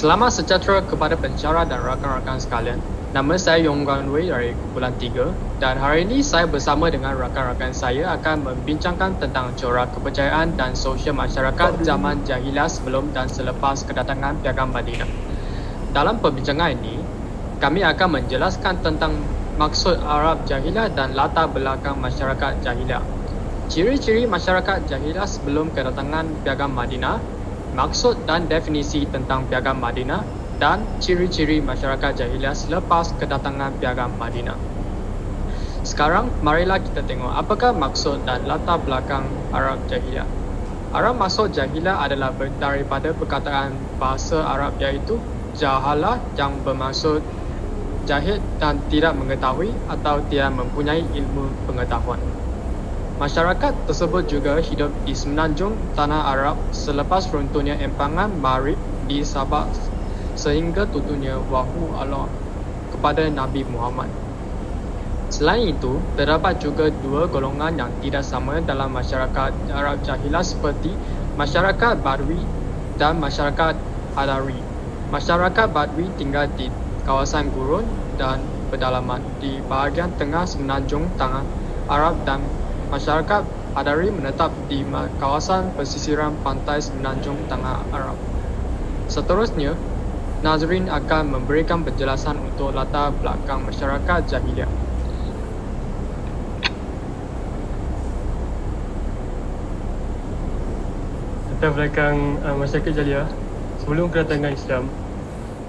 Selamat sejahtera kepada pencara dan rakan-rakan sekalian. Nama saya Yong Guan Wei dari Bulan 3 dan hari ini saya bersama dengan rakan-rakan saya akan membincangkan tentang corak kepercayaan dan sosial masyarakat zaman Jahiliyah sebelum dan selepas kedatangan Piagam Madinah. Dalam perbincangan ini, kami akan menjelaskan tentang maksud Arab Jahiliyah dan latar belakang masyarakat Jahiliyah. Ciri-ciri masyarakat Jahiliyah sebelum kedatangan Piagam Madinah, maksud dan definisi tentang Piagam Madinah dan ciri-ciri masyarakat Jahiliyah selepas kedatangan Piagam Madinah. Sekarang, marilah kita tengok apakah maksud dan latar belakang Arab Jahiliyah. Arab maksud Jahiliyah adalah daripada perkataan bahasa Arab iaitu jahalah yang bermaksud jahil dan tidak mengetahui atau tidak mempunyai ilmu pengetahuan. Masyarakat tersebut juga hidup di semenanjung tanah Arab selepas runtuhnya empangan Maghrib di Sabah sehingga turunnya wahyu Allah kepada Nabi Muhammad. Selain itu, terdapat juga dua golongan yang tidak sama dalam masyarakat Arab Jahiliyah seperti masyarakat Badui dan masyarakat Hadari. Masyarakat Badui tinggal di kawasan gurun dan pedalaman di bahagian tengah semenanjung tanah Arab dan masyarakat Hadari menetap di kawasan pesisiran pantai semenanjung tanah Arab. Seterusnya, Nazrin akan memberikan penjelasan untuk latar belakang masyarakat Jahiliyah. Latar belakang masyarakat Jahiliyah sebelum kedatangan Islam,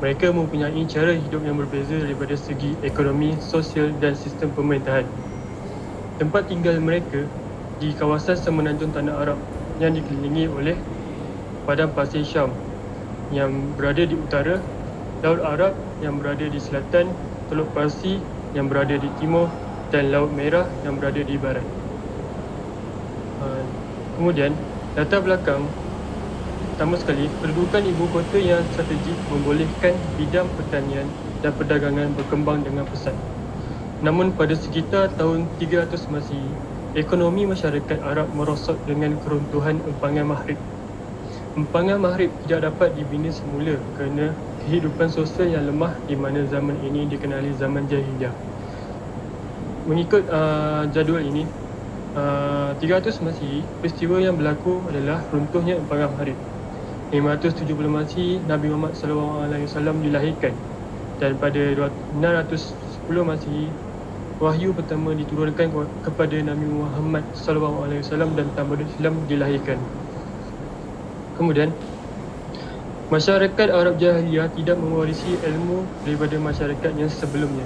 mereka mempunyai cara hidup yang berbeza daripada segi ekonomi, sosial dan sistem pemerintahan. Tempat tinggal mereka di kawasan semenanjung tanah Arab yang dikelilingi oleh padang pasir Syam yang berada di utara, Laut Arab yang berada di selatan, Teluk Parsi yang berada di timur dan Laut Merah yang berada di barat. Kemudian, latar belakang pertama sekali, kedudukan ibu kota yang strategik membolehkan bidang pertanian dan perdagangan berkembang dengan pesat. Namun pada sekitar tahun 300 Masihi, ekonomi masyarakat Arab merosot dengan keruntuhan empangan Maghrib. Empangan Maghrib tidak dapat dibina semula kerana kehidupan sosial yang lemah di mana zaman ini dikenali zaman Jahiliyah. Mengikut jadual ini, 300 Masihi, peristiwa yang berlaku adalah runtuhnya empangan Maghrib. 570 Masihi, Nabi Muhammad SAW dilahirkan dan pada 610 Masihi, wahyu pertama diturunkan kepada Nabi Muhammad SAW dan tamadun Islam dilahirkan. Kemudian, masyarakat Arab Jahiliyah tidak mewarisi ilmu daripada masyarakat yang sebelumnya.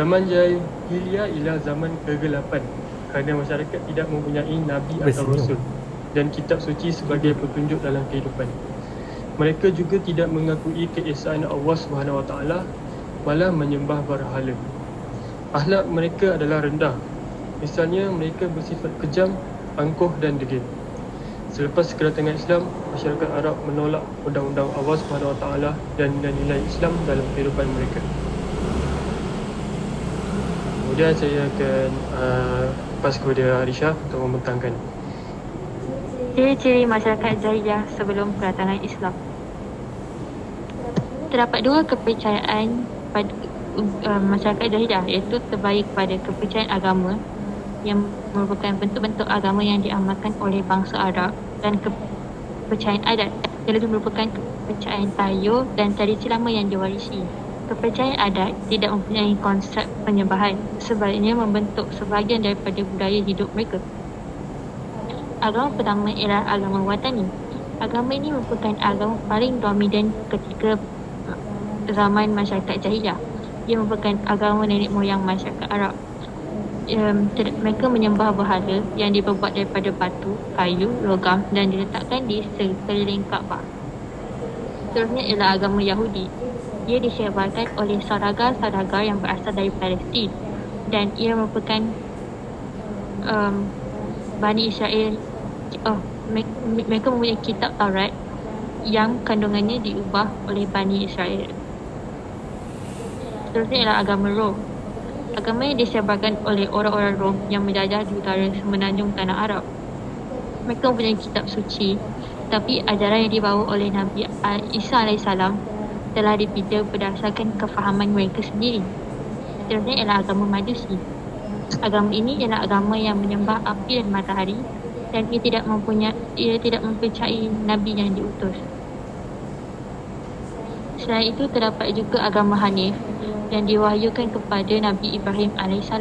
Zaman Jahiliyah ialah zaman kegelapan kerana masyarakat tidak mempunyai Nabi atau Rasul dan kitab suci sebagai petunjuk dalam kehidupan. Mereka juga tidak mengakui keesaan Allah SWT, malah menyembah berhala. Akhlak mereka adalah rendah. Misalnya, mereka bersifat kejam, angkuh dan degil. Selepas kedatangan Islam, masyarakat Arab menolak undang-undang Allah SWT dan nilai Islam dalam kehidupan mereka. Kemudian saya akan lepas kepada Arisha untuk membentangkan. Ciri-ciri masyarakat Jahiliyah sebelum kedatangan Islam. Terdapat dua kepercayaan pada masyarakat Jahiliyah, iaitu terbaik pada kepercayaan agama yang merupakan bentuk-bentuk agama yang diamalkan oleh bangsa Arab dan kepercayaan adat yang lebih merupakan kepercayaan tayu dan tradisi lama yang diwarisi. Kepercayaan adat tidak mempunyai konsep penyembahan, sebaliknya membentuk sebahagian daripada budaya hidup mereka. Agama pertama ialah agama Watani. Agama ini merupakan agama paling dominan ketika zaman masyarakat Jahiliyah. Ia merupakan agama nenek moyang masyarakat Arab. Mereka menyembah berhala yang dibuat daripada batu, kayu, logam dan diletakkan di sekeliling Kaabah. Seterusnya ialah agama Yahudi. Ia disebarkan oleh saudagar-saudagar yang berasal dari Palestin dan ia merupakan Bani Israel. Mereka mempunyai kitab Taurat yang kandungannya diubah oleh Bani Israel. Seterusnya ialah agama Rom. Agama yang disebarkan oleh orang-orang Rom yang menjajah di utara semenanjung tanah Arab. Mereka mempunyai kitab suci Tetapi ajaran yang dibawa oleh Nabi Isa AS telah dipinda berdasarkan kefahaman mereka sendiri. Seterusnya ialah agama Majusi. Agama ini ialah agama yang menyembah api dan matahari, dan ia tidak mempercayai Nabi yang diutus. Selain itu, terdapat juga agama Hanif yang diwahyukan kepada Nabi Ibrahim AS.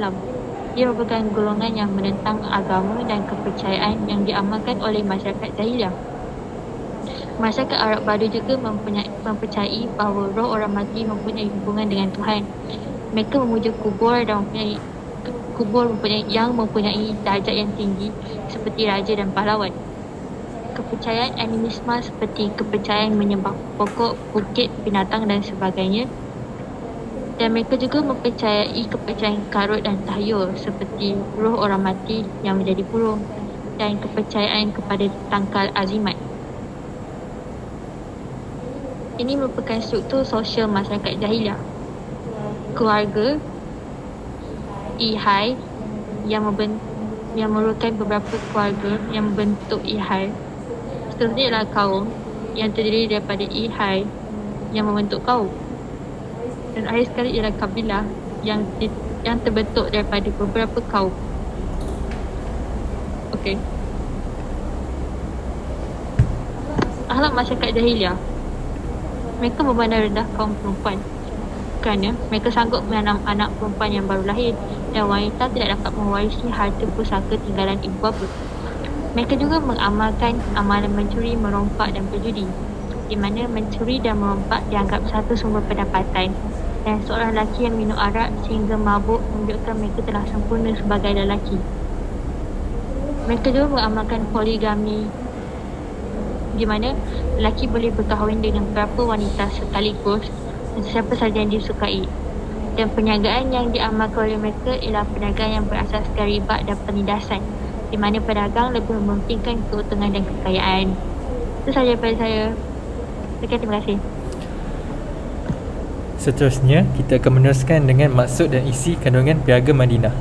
Ia merupakan golongan yang menentang agama dan kepercayaan yang diamalkan oleh masyarakat jahiliah. Masyarakat Arab Badu juga mempercayai bahawa roh orang mati mempunyai hubungan dengan Tuhan. Mereka memuja kubur dan mempunyai darjat yang tinggi seperti raja dan pahlawan. Kepercayaan animisme seperti kepercayaan menyembah pokok, bukit, binatang dan sebagainya. Dan mereka juga mempercayai kepercayaan karut dan tahyul seperti roh orang mati yang menjadi burung dan kepercayaan kepada tangkal azimat. Ini merupakan struktur sosial masyarakat jahiliah. Keluarga, ihai yang merupakan beberapa keluarga yang membentuk ihai. Seterusnya ialah kaum yang terdiri daripada ihai yang membentuk kaum. Dan akhir sekali ialah kabilah yang terbentuk daripada beberapa kaum. Okey. Akhlak masyarakat jahiliah. Mereka memandang rendah kaum perempuan kerana mereka sanggup menanam anak perempuan yang baru lahir dan wanita tidak dapat mewarisi harta pusaka tinggalan ibu bapa. Mereka juga mengamalkan amalan mencuri, merompak dan berjudi, di mana mencuri dan merompak dianggap satu sumber pendapatan, dan seorang lelaki yang minum arak sehingga mabuk menunjukkan mereka telah sempurna sebagai lelaki. Mereka juga mengamalkan poligami, di mana lelaki boleh berkahwin dengan beberapa wanita sekaligus dan siapa sahaja yang disukai. Dan perniagaan yang diamalkan oleh mereka ialah perniagaan yang berasaskan riba dan penindasan, di mana pedagang lebih mementingkan keuntungan dan kekayaan. Itu sahaja daripada saya. Sekian, terima kasih. Seterusnya, kita akan meneruskan dengan maksud dan isi kandungan Piagam Madinah.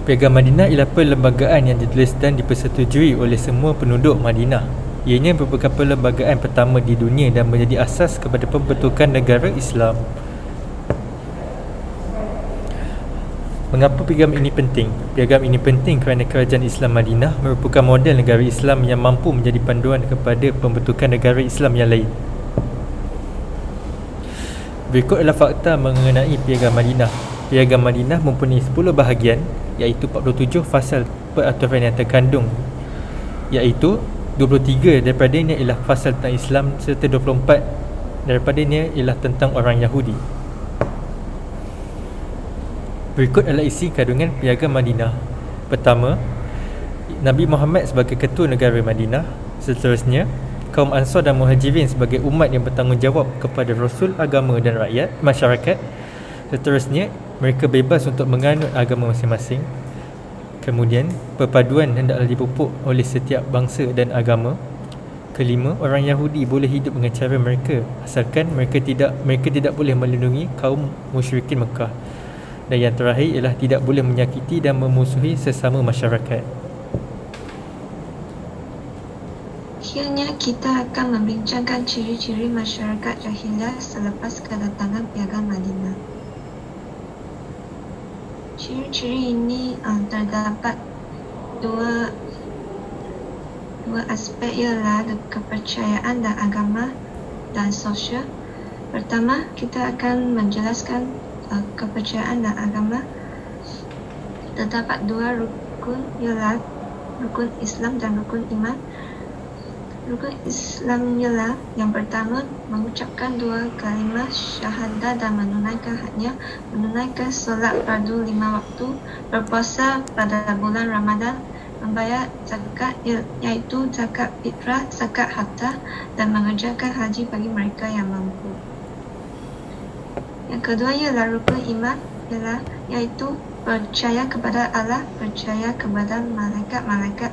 Piagam Madinah ialah perlembagaan yang ditulis dan dipersetujui oleh semua penduduk Madinah. Ianya merupakan perlembagaan pertama di dunia dan menjadi asas kepada pembentukan negara Islam. Mengapa piagam ini penting? Piagam ini penting kerana kerajaan Islam Madinah merupakan model negara Islam yang mampu menjadi panduan kepada pembentukan negara Islam yang lain. Berikut adalah fakta mengenai Piagam Madinah. Piagam Madinah mempunyai 10 bahagian, iaitu 47 fasal peraturan yang terkandung, iaitu 23 daripadanya ialah fasal tentang Islam serta 24 daripadanya ialah tentang orang Yahudi. Berikut adalah isi kandungan Piagam Madinah. Pertama, Nabi Muhammad sebagai ketua negara Madinah. Seterusnya, kaum Ansar dan Muhajirin sebagai umat yang bertanggungjawab kepada Rasul, agama dan rakyat, masyarakat. Seterusnya, mereka bebas untuk menganut agama masing-masing. Kemudian, perpaduan hendaklah dipupuk oleh setiap bangsa dan agama. Kelima, orang Yahudi boleh hidup dengan cara mereka asalkan mereka tidak boleh melindungi kaum musyrikin Mekah. Dan yang terakhir ialah tidak boleh menyakiti dan memusuhi sesama masyarakat. Akhirnya kita akan membincangkan ciri-ciri masyarakat jahiliah selepas kedatangan Piagam Madinah. Ciri-ciri ini terdapat dua aspek, ialah kepercayaan dan agama dan sosial. Pertama, kita akan menjelaskan kepercayaan dan agama. Terdapat dua rukun, ialah rukun Islam dan rukun iman. Rukun Islam ialah yang pertama, mengucapkan dua kalimah syahadah dan menunaikan haknya, menunaikan solat fardu 5 waktu, berpuasa pada bulan Ramadan, membayar zakat iaitu zakat fitrah, zakat harta, dan mengerjakan haji bagi mereka yang mampu. Yang kedua ialah rukun iman, iaitu percaya kepada Allah, percaya kepada malaikat-malaikat,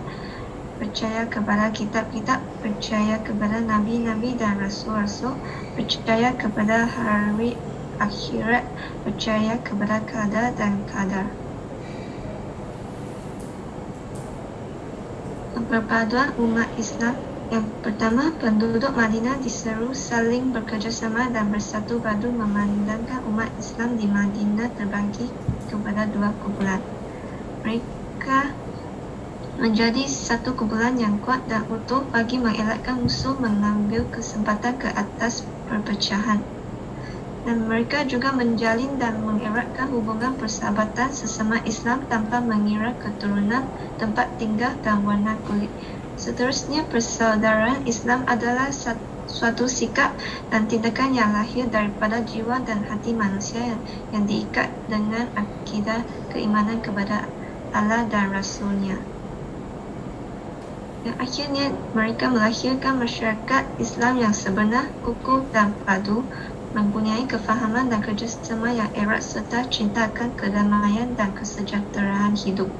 percaya kepada kitab-kitab, percaya kepada nabi-nabi dan rasul-rasul, percaya kepada hari akhirat, percaya kepada qadar dan qadar. perpaduan umat Islam. Yang pertama, penduduk Madinah diseru saling bekerjasama dan bersatu padu memandangkan umat Islam di Madinah terbagi kepada dua kumpulan. Mereka menjadi satu kumpulan yang kuat dan utuh bagi mengelakkan musuh mengambil kesempatan ke atas perpecahan. Dan mereka juga menjalin dan mengeratkan hubungan persahabatan sesama Islam tanpa mengira keturunan, tempat tinggal dan warna kulit. Seterusnya, persaudaraan Islam adalah suatu sikap dan tindakan yang lahir daripada jiwa dan hati manusia yang diikat dengan akidah keimanan kepada Allah dan Rasul-Nya. Dan akhirnya, mereka melahirkan masyarakat Islam yang sebenar, kukuh dan padu, mempunyai kefahaman dan kerjasama yang erat serta cinta akan kedamaian dan kesejahteraan hidup.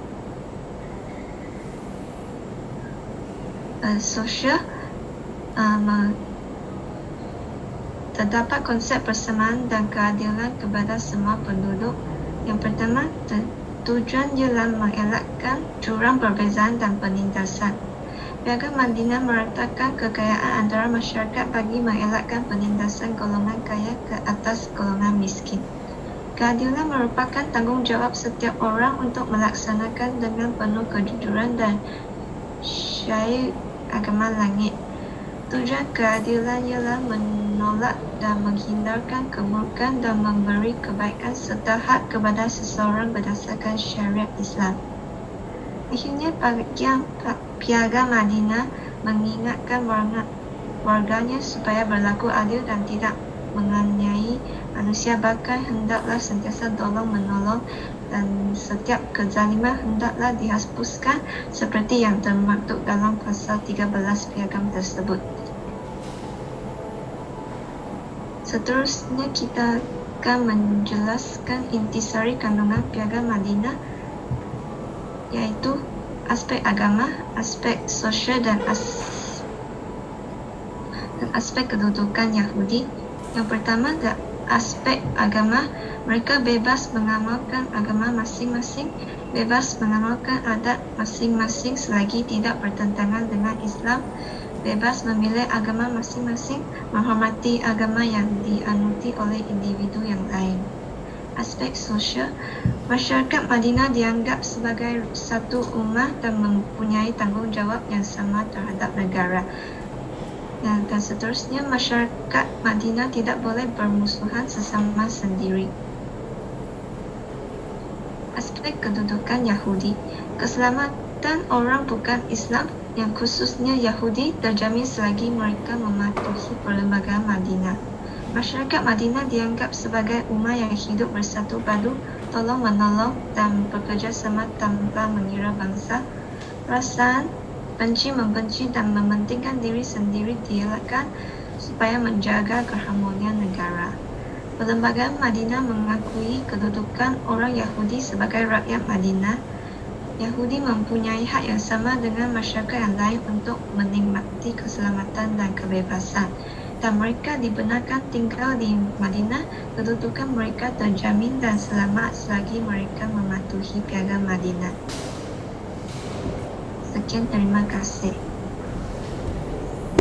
Sosial terdapat konsep persamaan dan keadilan kepada semua penduduk. Yang pertama, tujuan ialah mengelakkan jurang perbezaan dan penindasan. Piagam Madinah meratakan kekayaan antara masyarakat bagi mengelakkan penindasan golongan kaya ke atas golongan miskin. Keadilan merupakan tanggungjawab setiap orang untuk melaksanakan dengan penuh kejujuran dan syiar agama langit. Tujuan keadilan ialah menolak dan menghindarkan keburukan dan memberi kebaikan serta hak kepada seseorang berdasarkan syariat Islam. Akhirnya, Piagam Madinah mengingatkan warganya supaya berlaku adil dan tidak menganiaya manusia, bahkan hendaklah sentiasa tolong-menolong dan setiap kezaliman hendaklah dihapuskan seperti yang termaktub dalam pasal 13 piagam tersebut. Seterusnya, kita akan menjelaskan intisari kandungan Piagam Madinah, iaitu aspek agama, aspek sosial dan aspek kedudukan Yahudi. Yang pertama, aspek agama. Mereka bebas mengamalkan agama masing-masing, bebas mengamalkan adat masing-masing selagi tidak bertentangan dengan Islam, bebas memilih agama masing-masing, menghormati agama yang dianuti oleh individu yang lain. Aspek sosial, masyarakat Madinah dianggap sebagai satu ummah dan mempunyai tanggungjawab yang sama terhadap negara. Dan seterusnya, masyarakat Madinah tidak boleh bermusuhan sesama sendiri. Aspek kedudukan Yahudi, keselamatan orang bukan Islam, yang khususnya Yahudi, terjamin selagi mereka mematuhi perlembagaan Madinah. Masyarakat Madinah dianggap sebagai ummah yang hidup bersatu padu, tolong-menolong dan bekerja sama tanpa mengira bangsa. Perasaan benci-membenci dan mementingkan diri sendiri dielakkan supaya menjaga keharmonian negara. Perlembagaan Madinah mengakui kedudukan orang Yahudi sebagai rakyat Madinah. Yahudi mempunyai hak yang sama dengan masyarakat yang lain untuk menikmati keselamatan dan kebebasan, dan mereka dibenarkan tinggal di Madinah. Kedudukan mereka terjamin dan selamat selagi mereka mematuhi Piagam Madinah. Sekian, terima kasih.